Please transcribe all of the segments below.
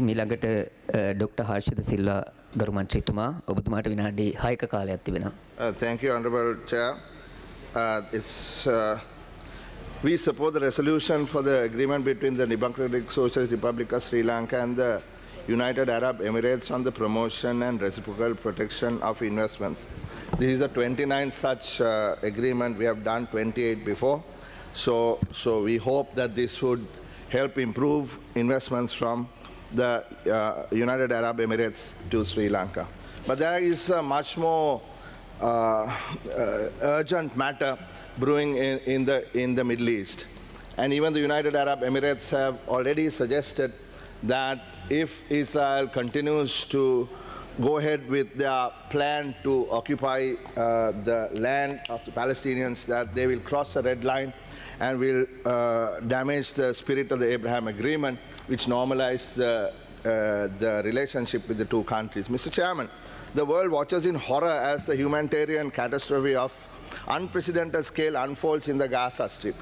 මිළඟට doctor හර්ෂිත Silva ගරු මන්ත්‍රීතුමා ඔබතුමාට විනාඩි 6ක කාලයක් තිබෙනවා. Thank you, Honorable Chair. We support the resolution for the agreement between the Democratic Socialist Republic of Sri Lanka and the United Arab Emirates on the promotion and reciprocal protection of investments. This is the 29th such agreement. We have done 28 before. So we hope that this would help improve investments from the United Arab Emirates to Sri Lanka. But there is a much more urgent matter brewing in the Middle East. And even the United Arab Emirates have already suggested that if Israel continues to go ahead with their plan to occupy the land of the Palestinians, that they will cross a red line and will damage the spirit of the Abraham Agreement, which normalized the relationship with the two countries. Mr. Chairman, the world watches in horror as the humanitarian catastrophe of unprecedented scale unfolds in the Gaza Strip.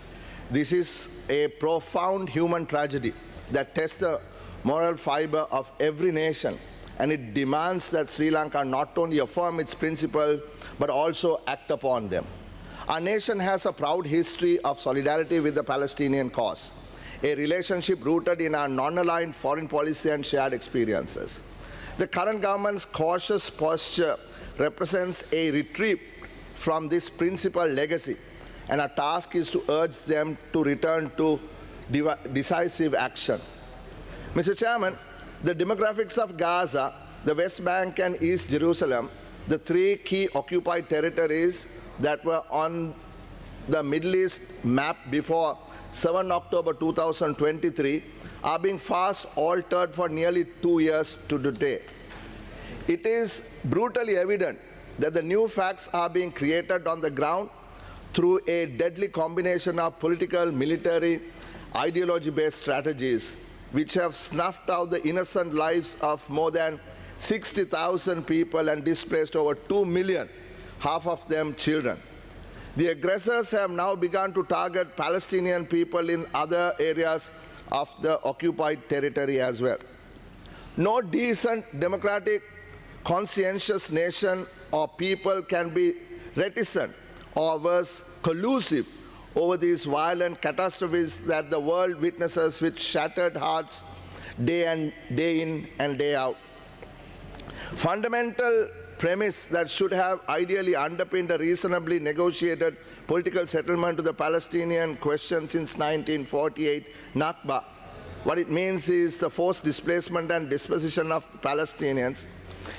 This is a profound human tragedy that tests the moral fiber of every nation, and it demands that Sri Lanka not only affirm its principles but also act upon them. Our nation has a proud history of solidarity with the Palestinian cause, a relationship rooted in our non-aligned foreign policy and shared experiences. The current government's cautious posture represents a retreat from this principal legacy, and our task is to urge them to return to decisive action. Mr. Chairman, the demographics of Gaza, the West Bank and East Jerusalem, the three key occupied territories that were on the Middle East map before 7 October 2023 are being fast altered for nearly 2 years to today. It is brutally evident that the new facts are being created on the ground through a deadly combination of political, military, ideology-based strategies which have snuffed out the innocent lives of more than 60,000 people and displaced over 2 million, half of them children. The aggressors have now begun to target Palestinian people in other areas of the occupied territory as well. No decent, democratic, conscientious nation or people can be reticent or worse, collusive over these violent catastrophes that the world witnesses with shattered hearts day in and day out. Fundamental premise that should have ideally underpinned a reasonably negotiated political settlement to the Palestinian question since 1948 Nakba. What it means is the forced displacement and dispossession of the Palestinians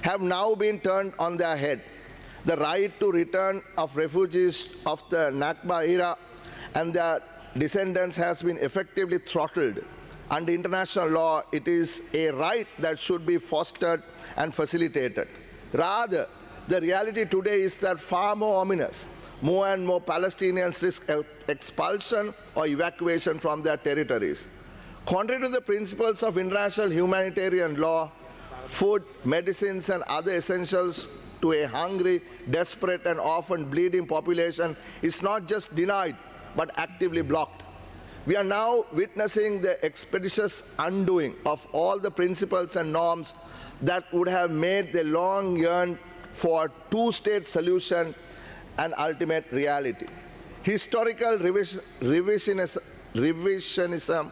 have now been turned on their head. The right to return of refugees of the Nakba era and their descendants has been effectively throttled. Under international law, it is a right that should be fostered and facilitated. Rather, the reality today is that far more ominous. More and more Palestinians risk expulsion or evacuation from their territories. Contrary to the principles of international humanitarian law, food, medicines, and other essentials to a hungry, desperate, and often bleeding population is not just denied, but actively blocked. We are now witnessing the expeditious undoing of all the principles and norms that would have made the long yearned for two-state solution an ultimate reality. Historical revisionism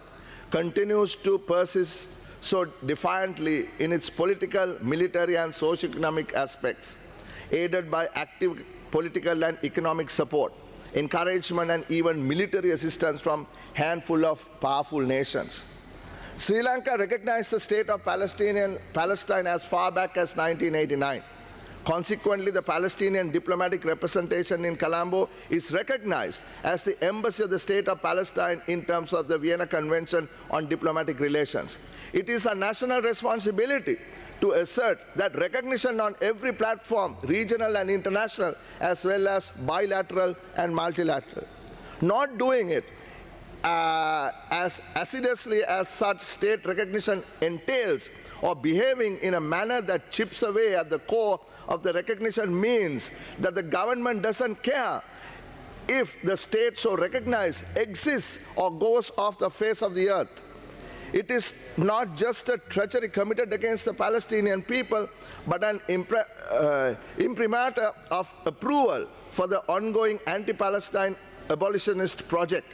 continues to persist so defiantly in its political, military, and socio-economic aspects, aided by active political and economic support, encouragement, and even military assistance from a handful of powerful nations. Sri Lanka recognized the state of Palestine as far back as 1989. Consequently, the Palestinian diplomatic representation in Colombo is recognized as the embassy of the state of Palestine in terms of the Vienna Convention on Diplomatic Relations. It is a national responsibility to assert that recognition on every platform, regional and international, as well as bilateral and multilateral. Not doing it as assiduously as such state recognition entails, or behaving in a manner that chips away at the core of the recognition, means that the government doesn't care if the state so recognized exists or goes off the face of the earth. It is not just a treachery committed against the Palestinian people, but an imprimatur of approval for the ongoing anti-Palestine abolitionist project,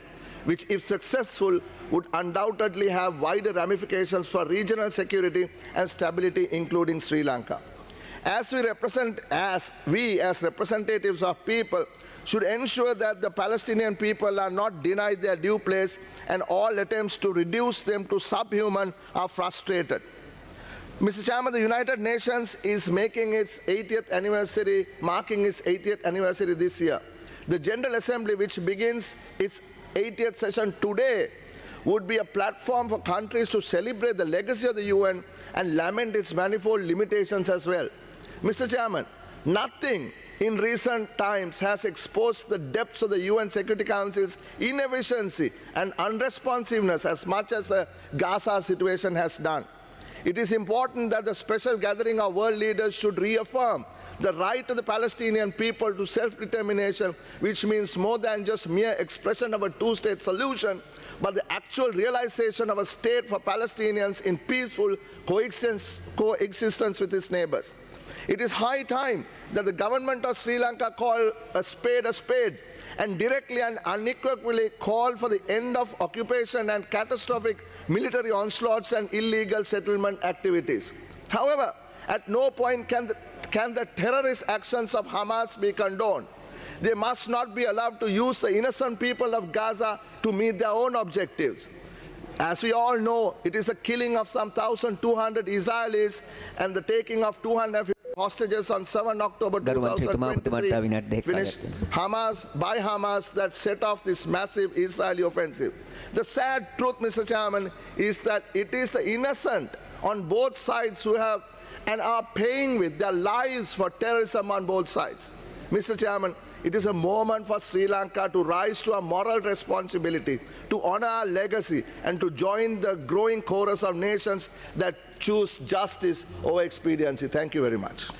which, if successful, would undoubtedly have wider ramifications for regional security and stability, including Sri Lanka. As we as representatives of people should ensure that the Palestinian people are not denied their due place, and all attempts to reduce them to subhuman are frustrated. Mr. Chairman, the United Nations is marking its 80th anniversary this year. The General Assembly, which begins its 80th session today, would be a platform for countries to celebrate the legacy of the UN and lament its manifold limitations as well. Mr. Chairman, nothing in recent times has exposed the depths of the UN Security Council's inefficiency and unresponsiveness as much as the Gaza situation has done. It is important that the special gathering of world leaders should reaffirm the right of the Palestinian people to self-determination, which means more than just mere expression of a two-state solution, but the actual realization of a state for Palestinians in peaceful coexistence with its neighbors. It is high time that the government of Sri Lanka call a spade and directly and unequivocally call for the end of occupation and catastrophic military onslaughts and illegal settlement activities. However, at no point can the terrorist actions of Hamas be condoned. They must not be allowed to use the innocent people of Gaza to meet their own objectives. As we all know, it is a killing of some 1,200 Israelis and the taking of 250 hostages on 7 October 2023 finished by Hamas that set off this massive Israeli offensive. The sad truth, Mr. Chairman, is that it is the innocent on both sides who have and are paying with their lives for terrorism on both sides. Mr. Chairman, it is a moment for Sri Lanka to rise to a moral responsibility, to honor our legacy, and to join the growing chorus of nations that choose justice over expediency. Thank you very much.